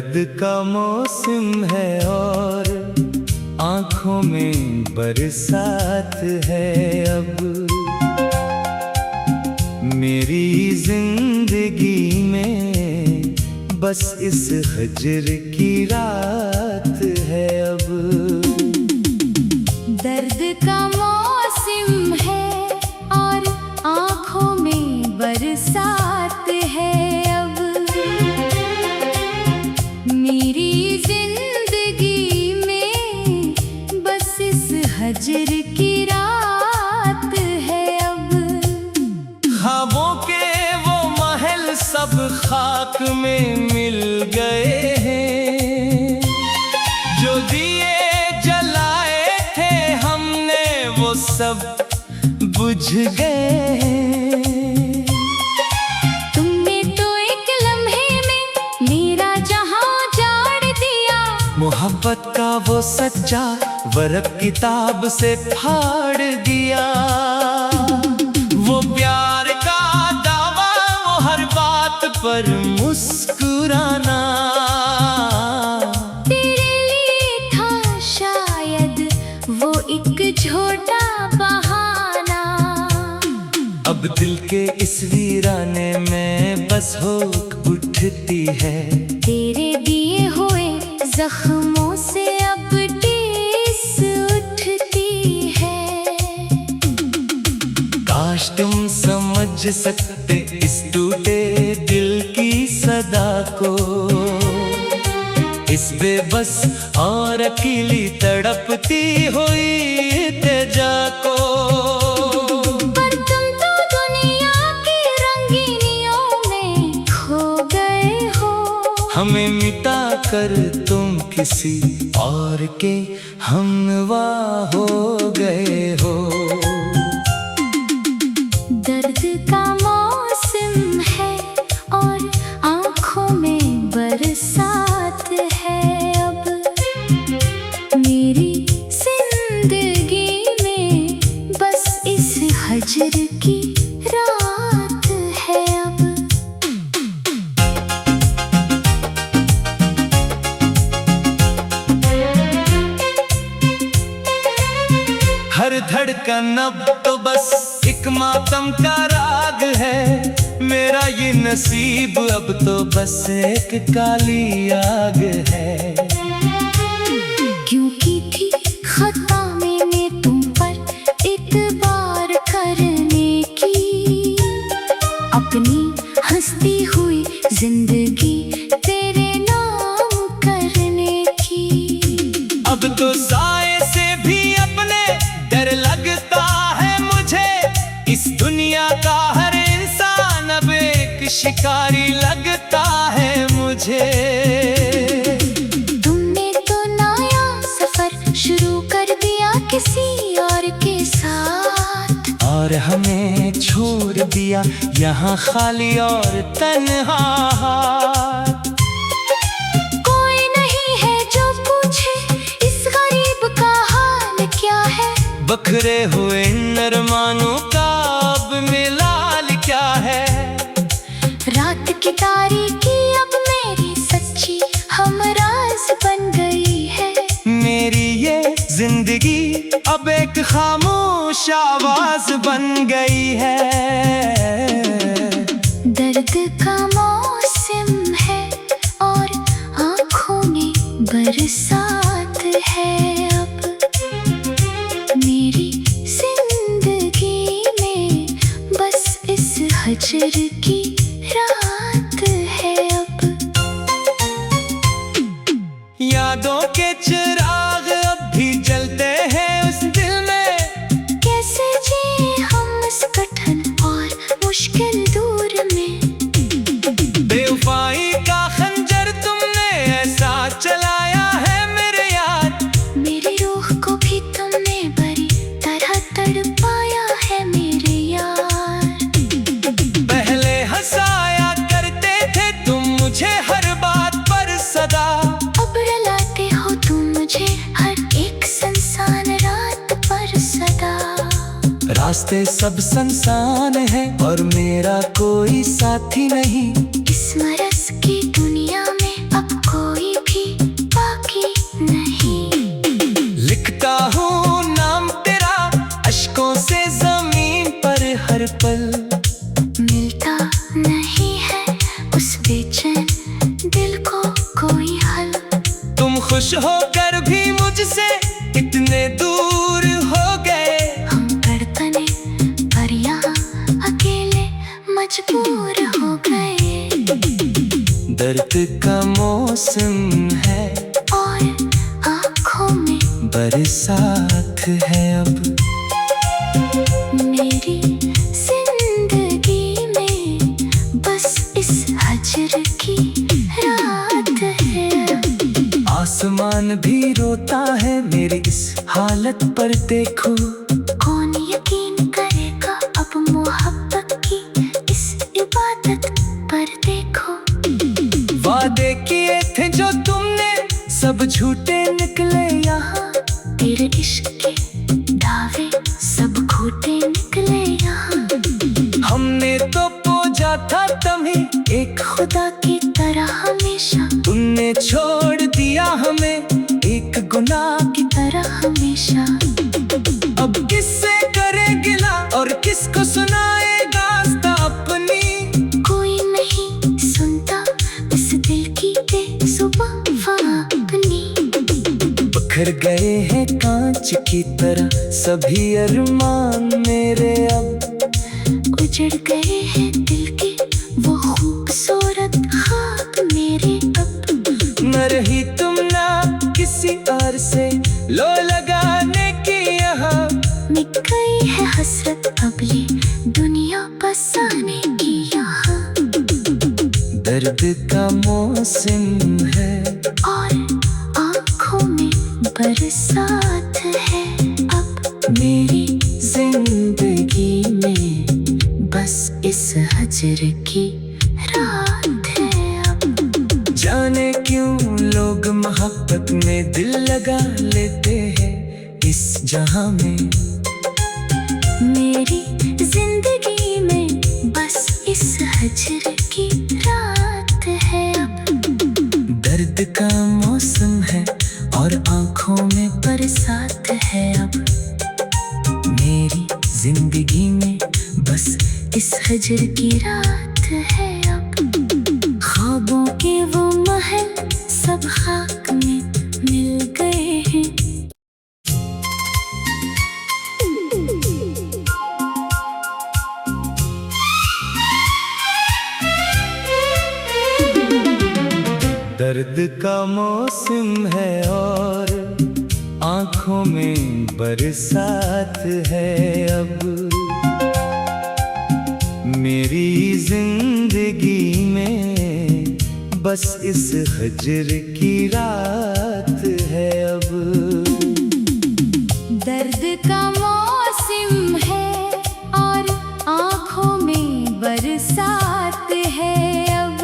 दर्द का मौसम है और आँखों में बरसात है अब। मेरी जिंदगी में बस इस हजर की रात है अब। दर्द का मौसम है और आँखों में बरसात है अब। मेरी जिंदगी में बस इस हजर की रात है अब। ख्वाबों के वो महल सब खाक में मिल गए हैं, जो दिए जलाए थे हमने वो सब बुझ गए। तुमने तो एक लम्हे में मेरा जहां जाड़ दिया। मोहब्बत का वो सच्चा वर्क किताब से फाड़ दिया। वो प्यार का दावा, वो हर बात पर मुस्कुराना, तेरे लिए था शायद वो एक झूठा बहाना। अब दिल के इस वीराने में बस होक उठती है। तेरे दिए हुए जख्मों से अब टीस उठती है। काश तुम समझ सकते इस टूटे दिल की सदा को, इस बेबस और अकेली तड़पती हुई तेजा को। पर तुम तो दुनिया की रंगीनियों में खो गए हो। हमें मिटा कर तुम किसी और के हमनवा हो गए हो। दर्द का मौसम है और आँखों में बरसात है अब। मेरी जिंदगी में बस इस हजर की रात है अब। हर धड़कन अब तो बस एक मातम का राग है। मेरा ये नसीब अब तो बस एक काली आग है। क्यों की थी खता मैंने तुम पर इतबार करने की, अपनी हंसती हुई जिंदगी तेरे नाम करने की। अब तो साए से भी अपने डर लगता है मुझे। इस दुनिया का हर इंसान अब एक शिकारी लगता है मुझे। तुमने तो नया सफर शुरू कर दिया किसी और के साथ, और हमें छोड़ दिया यहाँ खाली और तन्हा हाथ। कोई नहीं है जो पूछे इस गरीब का हाल क्या है। बखरे हुए नरमानों का अब मिलाल क्या है। रात की तारीकी अब मेरी सच्ची हमराज बन गई है। मेरी ये जिंदगी अब एक खामोश आवाज बन गई है। दर्द का मौसम है और आँखों में बरसात है अब। मेरी जिंदगी में बस इस हजर की रात है अब। यादों के चिराग अब भी जलते हैं उस दिल में। कैसे जिए हम इस कठिन और मुश्किल दूर में। बेवफाई का खंजर तुमने ऐसा चलाया है मेरे यार। मेरी रूह को भी तुमने बड़ी तरह तड़पाया है मेरे यार। पहले हंसाया करते थे तुम मुझे हर बात पर सदा। अब रुलाते हो तुम मुझे हर एक सुनसान रात पर सदा। रास्ते सब संसान है और मेरा कोई साथी नहीं। इस मरस की दुनिया में अब कोई हर पल। मिलता नहीं है उस बेचैन दिल को कोई हल। तुम खुश होकर भी मुझसे इतने दूर हो गए। हम धड़कने पर यहाँ अकेले मजबूर हो गए। दर्द का मौसम है और आँखों में बरसात है अब। मेरी जिंदगी में बस इस हजर की रात है। आसमान भी रोता है मेरी इस हालत पर देखो। कौन यकीन करेगा अब मोहब्बत की इस इबादत पर देखो। वादे किए थे जो तुमने सब झूठे निकले यहाँ। तेरे इश्क के दावे सब खोटे निकले यहाँ। हमने तो पूजा था तुम्हें एक खुदा की तरह हमेशा। तुमने छोड़ दिया हमें एक गुनाह की। तरह हमेशा अब किससे करे गिला और किसको सुनाए दास्तां अपनी। कोई नहीं सुनता इस दिल की बेजुबां अपनी। बिखर गए हैं कांच की तरह सभी अरमान मेरे अब। उजड़ गए हैं दिल के वो खूबसूरत ख्वाब मेरे अब। न रही तुम ना किसी और से लो लगाने की यहाँ। मिट गई है हसरत अब ये दुनिया बसाने की यहाँ। दर्द का मौसम है और आँखों में बरसात है अब। मेरी जिंदगी में बस इस हजर की रात है अब। जाने क्यों लोग मोहब्बत में दिल लगा लेते हैं इस जहां में। मेरी जिंदगी में बस इस हजर की रात है अब। दर्द का मौसम है और आंखों में बरसात है अब। मेरी जिंदगी में बस इस हजर की रात है अब। ख्वाबों के वो महल सब खाक में मिल गए हैं। दर्द का मौसम है और आंखों में बरसात है अब। मेरी जिंदगी में बस इस हजर की रात है अब। दर्द का मौसम है और आँखों में बरसात है अब।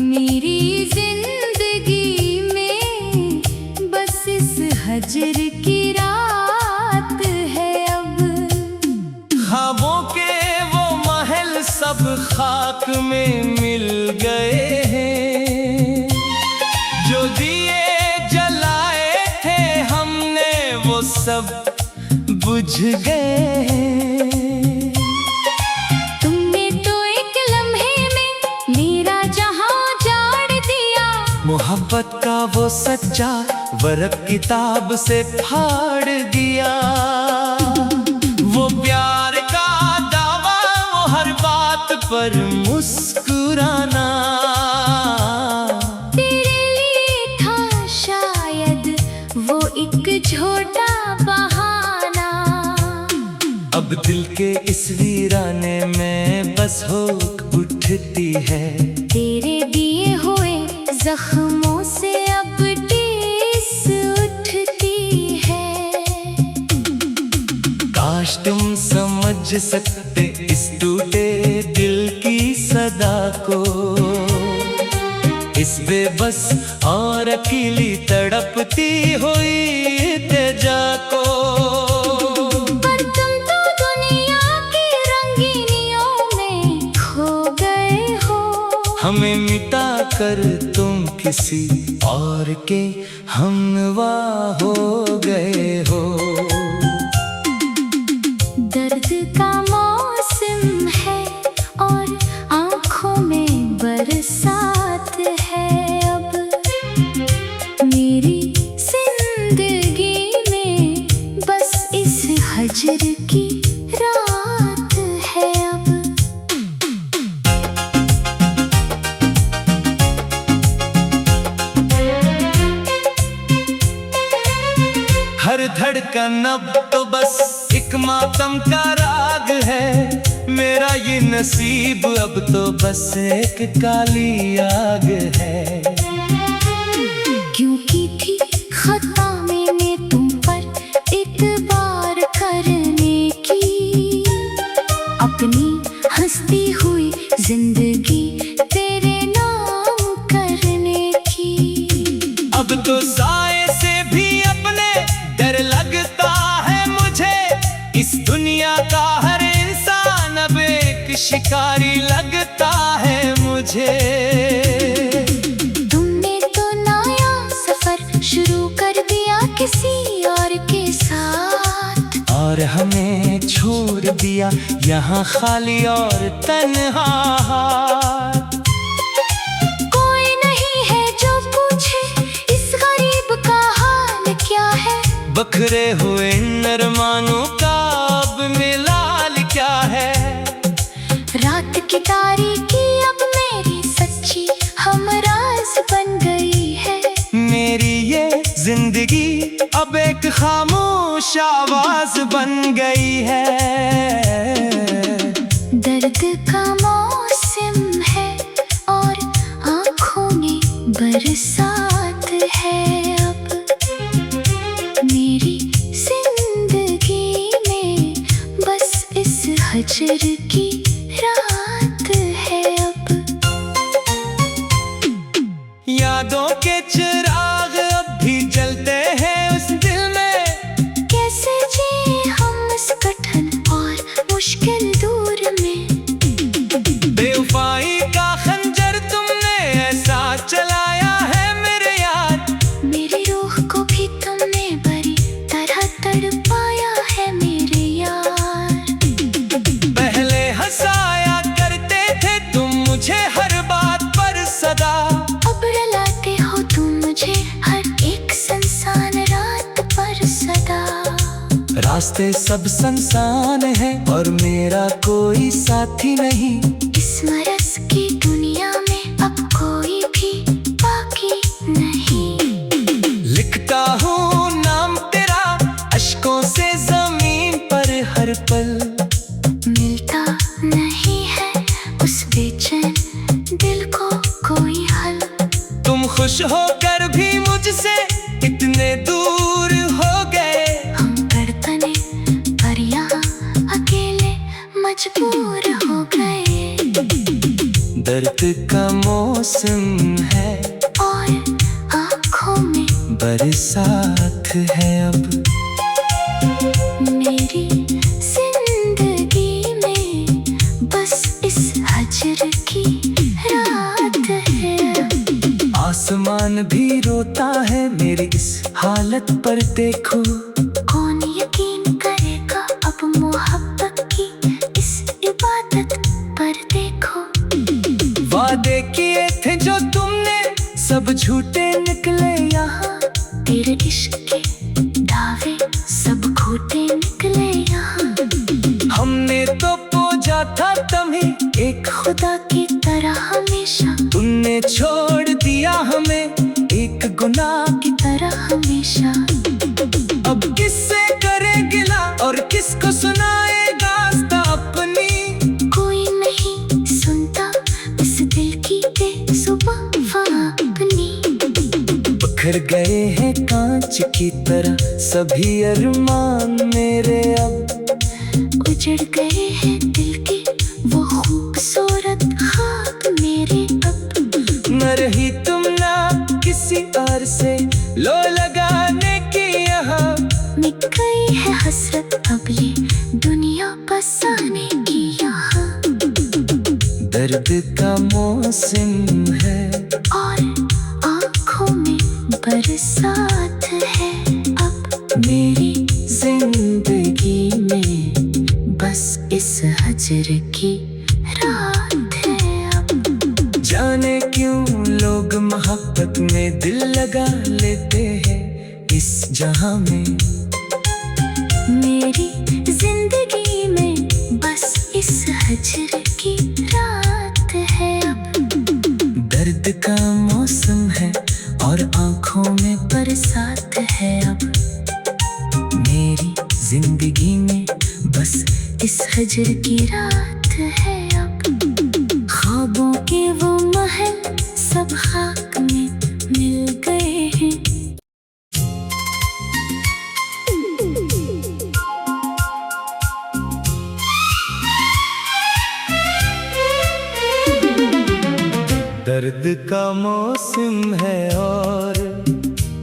मेरी जिंदगी में बस इस हजर की रात है अब। ख्वाबों के वो महल सब खाक में मिल गए हैं। जो दिए जलाए थे हमने वो सब बुझ गए हैं। तुमने तो एक लम्हे में मेरा जहां जाड़ दिया। मोहब्बत का वो सच्चा वर्क किताब से फाड़ दिया। वो प्यार का दावा वो हर बात पर मुस्कुराना। तेरे लिए था शायद वो एक झूठा बहाना। अब दिल के इस वीराने में बस होक उठती है। तेरे दिए हुए जख्मों से अब टीस उठती है। काश तुम समझ सकते इस टूटे दिल की सदा को। इस बेबस और अकेली तड़पती हुई तेजा को। पर तुम तो दुनिया की रंगीनियों में खो गए हो। हमें मिटा कर तुम किसी और के हमनवा हो गए हो। दर्द का मौसम है और आँखों में बरसात है अब मेरी जिंदगी में बस इस हजर की रात है अब। हर धड़कन अब तो बस एक मातम का राग है, मेरा ये नसीब अब तो बस एक काली आग है। क्यों की थी खता मैंने तुम पर इतबार करने की, अपनी हंसती हुई जिंदगी तेरे नाम करने की। अब तो साए से भी अपने डर लगता है मुझे, इस दुनिया का हर इंसान अब एक शिकारी लगता है मुझे। तुमने तो नया सफर शुरू कर दिया किसी और के साथ, और हमें छोड़ दिया यहाँ खाली और तन्हा। कोई नहीं है जो पूछे इस गरीब का हाल क्या है, बखरे हुए नरमानों का अब मिलाल क्या है। रात की तारीकी अब मेरी सच्ची हमराज बन गई है, मेरी ये जिंदगी अब एक खामोश आवाज बन गई है। दर्द का मौसम है और आँखों में बरसात है अब मेरी जिंदगी में बस इस हजर की रात है अब। यादों के चिराग अब भी जलते हैं उस दिल में, कैसे जी हम इस कठिन और मुश्किल दूर में। बेवफाई का खंजर तुमने ऐसा चलाया है मेरे यार, मेरी रूह को भी तुमने बड़ी तरह तड़पाया है मेरे यार। पहले हंसाया करते थे तुम मुझे हर बात पर सदा, अब रुलाते हो तुम मुझे हर एक सुनसान रात पर सदा। रास्ते सब सुनसान है और मेरा कोई साथी नहीं, इस मरस की दुनिया में अब कोई भी बाकी नहीं। लिखता हूँ नाम तेरा अश्कों से जमीन पर हर पल, मिलता नहीं है उस बेचैन दिल को कोई हल। तुम खुश होकर भी मुझसे इतने दूर हो गए, हम तड़पने पर यहाँ अकेले मजबूर हो गए। दर्द का मौसम है और आँखों में बरसात है अब मेरी जिंदगी में बस इस हजर की रात है। आसमान भी रोता है मेरी इस हालत पर देखो, कौन यकीन करेगा अब मोहब्बत की इस इबादत पर देखो। वादे किए थे जो तुमने सब झूठे निकले यहाँ, तेरे इश्क के दावे सब खोटे निकले यहाँ। हमने तो पूजा था तुम्हें एक खुदा की तरह हमेशा, तुमने छोड़ दिया हमें एक गुनाह की तरह हमेशा। अब किससे करे गिला और किसको सुनाएगा दास्तां अपनी, कोई नहीं सुनता इस दिल की बेजुबां अपनी। बिखर गए हैं कांच की तरह सभी अरमान मेरे, अब उजड़ गए हैं दिल के वो खूबसूरत ख्वाब मेरे अब। न रही तुम ना किसी और से लो लगाने की यहाँ, मिट गई है हसरत अब ये दुनिया बसाने की यहाँ। दर्द का मौसम है और आँखों में बरसात है अब मेरी जिंदगी में हजर की रात है अब। जाने क्यों लोग मोहब्बत में दिल लगा लेते हैं इस जहां में। मेरी जिंदगी में बस इस हजर की रात है अब। दर्द का मौसम है और आंखों में बरसात है अब। मेरी जिंदगी में बस इस हजर की रात है अब। ख्वाबों के वो महल सब खाक में मिल गए हैं। दर्द का मौसम है और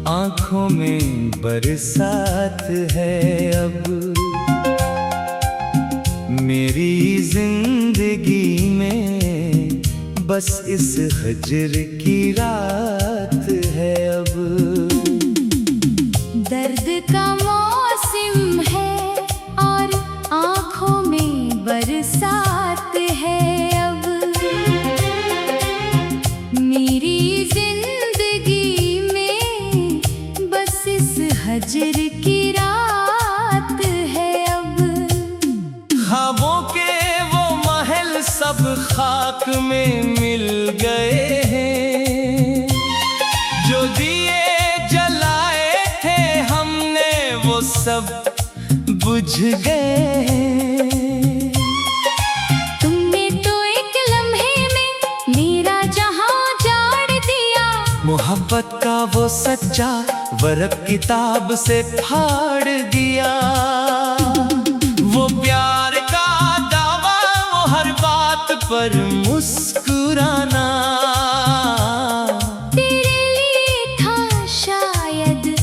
आंखों में बरसात है अब। मेरी जिंदगी में बस इस हजर की रात है अब। दर्द का मौसम है और आंखों में बरसात है अब। मेरी जिंदगी में बस इस हजर की रात है अब। ख्वाबों के वो महल सब खाक में मिल गए हैं। जो दिए जलाए थे हमने वो सब बुझ गए हैं। तुमने तो एक लम्हे में मेरा जहां जाड़ दिया। मोहब्बत का वो सच्चा वर्क किताब से फाड़ दिया। वो प्यार का दावा, वो हर बात पर मुस्कुराना तेरे लिए था शायद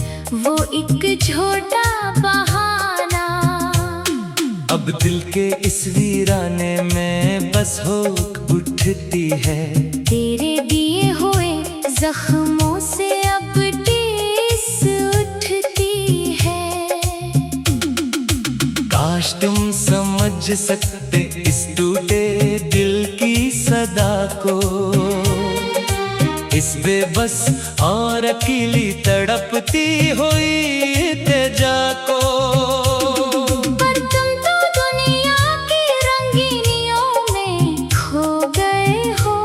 वो एक झूठा बहाना। अब दिल के इस वीराने में बस होक उठती है। तेरे दिए हुए जख्मों से अब टीस उठती है। काश तुम समझ सकते इस टूटे दिल की सदा को, इस बेबस और अकेली तड़पती हुई तेजा को। पर तुम तो दुनिया की रंगीनियों में खो गए हो।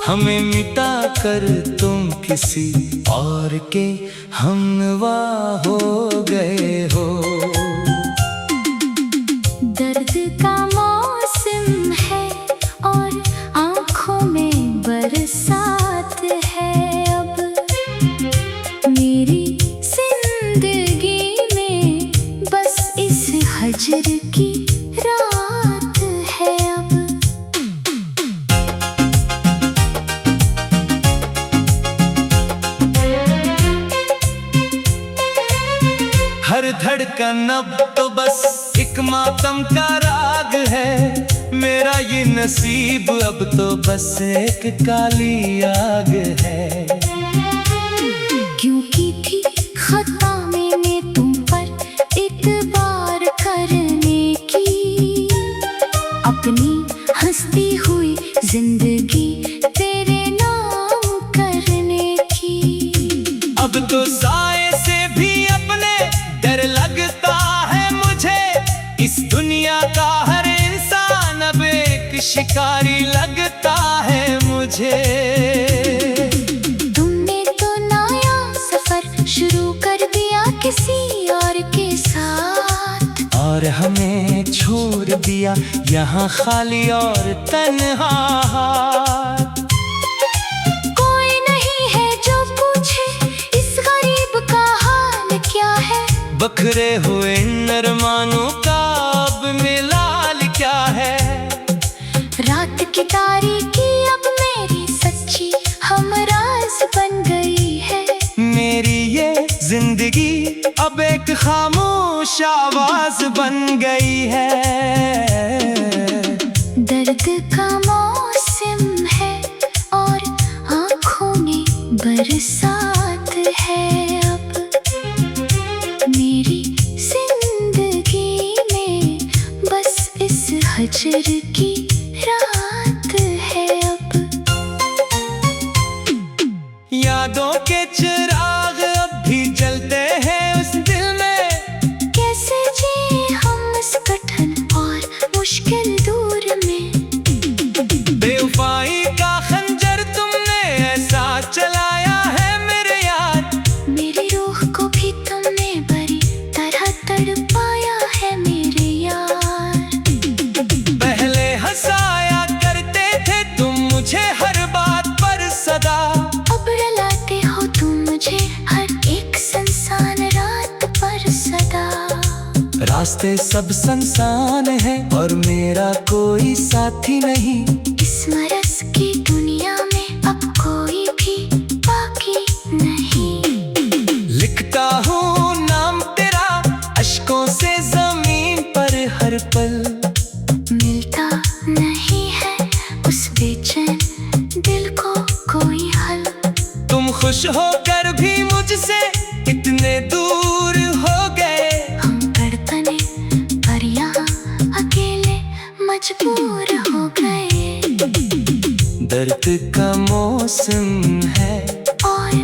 हमें मिटा कर तुम किसी और के हमनवा हो गए हो। दर्द का मौसम है और आंखों में बरसात है अब। मेरी जिंदगी में बस इस हजर की रात है अब। हर धड़कन अब तो बस एक मातम का राग है। मेरा ये नसीब अब तो बस एक काली आग है। क्यों की थी खता मैंने तुम पर इतबार करने की। अपनी हंसती हुई जिंदगी तेरे नाम करने की। अब तो साए से भी अपने डर लगता है मुझे। इस दुनिया का हर इंसान अब एक शिकारी लगता है मुझे। तुमने तो नया सफर शुरू कर दिया किसी और के साथ। और हमें छोड़ दिया यहाँ खाली और तन्हा। कोई नहीं है जो पूछे इस गरीब का हाल क्या है। बखरे हुए इन अरमानों का अब मिलाल क्या है। रात की तारीकी अब मेरी सच्ची हमराज बन गई है। मेरी ये जिंदगी अब एक खामोश आवाज बन गई है। दर्द का मौसम है और आंखों में बरसात है अब। मेरी जिंदगी में बस इस हजर की रास्ते सब सुनसान है और मेरा कोई साथी नहीं। इस मरस की दुनिया में अब कोई भी बाकी नहीं। लिखता हूँ नाम तेरा अश्कों से जमीन पर हर पल। मिलता नहीं है उस बेचैन दिल को कोई हल। तुम खुश होकर भी मुझसे इतने दूर हो गए। हम तड़पने पर यहाँ अकेले मजबूर हो गए। दर्द का मौसम है और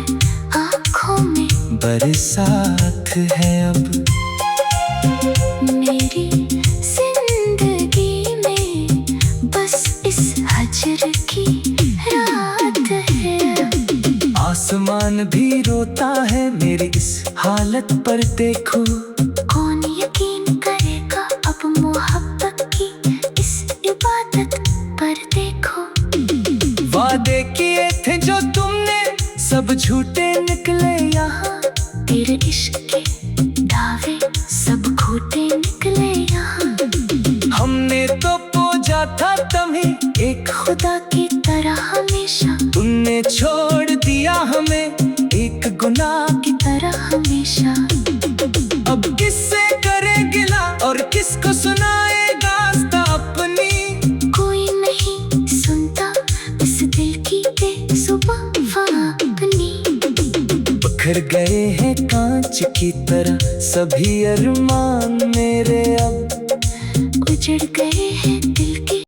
आँखों में बरसात है अब। मेरी जिंदगी में बस इस हजर की रात है। आसमान भी रोता है मेरी इस हालत पर देखो। कौन यकीन करेगा अब मोहब्बत की इस इबादत पर देखो। वादे किए थे जो तुमने सब झूठे निकले यहाँ। तेरे इश्क के दावे सब झूठे निकले यहाँ। हमने तो पूजा था तुम्हें एक खुदा की तरह हमेशा। तुमने छोड़ दिया हमें एक गुनाह की। तरह हमेशा अब किससे करे गिला और किसको सुनाए दास्तां अपनी। कोई नहीं सुनता इस दिल की बेजुबां अपनी। बिखर गए हैं कांच की तरह सभी अरमान मेरे अब। उजड़ गए हैं